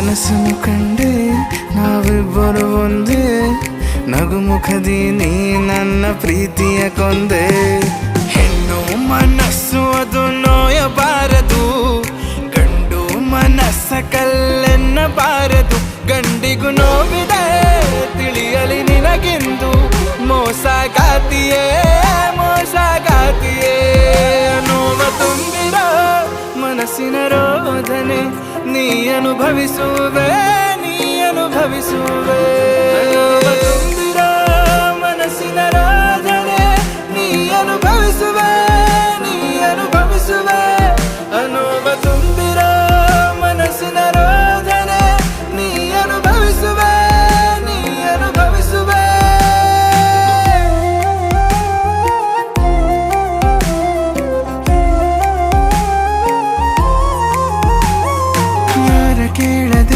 ಕನಸನ್ನು ಕಂಡೆ ನಾವಿಬ್ಬರು ಒಂದೇ, ನಗುಮುಖದಿ ನೀ ನನ್ನ ಪ್ರೀತಿಯ ಕೊಂದೆ. ಹೆಣ್ಣು ಮನಸ್ಸು ಅದು ನೋಯಬಾರದು, ಗಂಡು ಮನಸ್ಸ ಕಲ್ಲೆನ್ನಬಾರದು. ಗಂಡಿಗೂ ನೋವಿದೆ ತಿಳಿಯಲಿ ನಿನಗೆಂದು, ಮೋಸಗಾತಿಯೇ ಮೋಸಗಾತಿಯೇ. ನೋವ ತುಂಬಿರೋ ಮನಸ್ಸಿನ ರೋದನೆ ನೀ ಅನುಭವಿಸುವೆ, ನೀ ಅನುಭವಿಸುವೆ. ತುಂಬಿರೋ ಮನಸ್ಸಿನ ರೋದನೆ ನೀ ಅನುಭವಿಸುವೆ.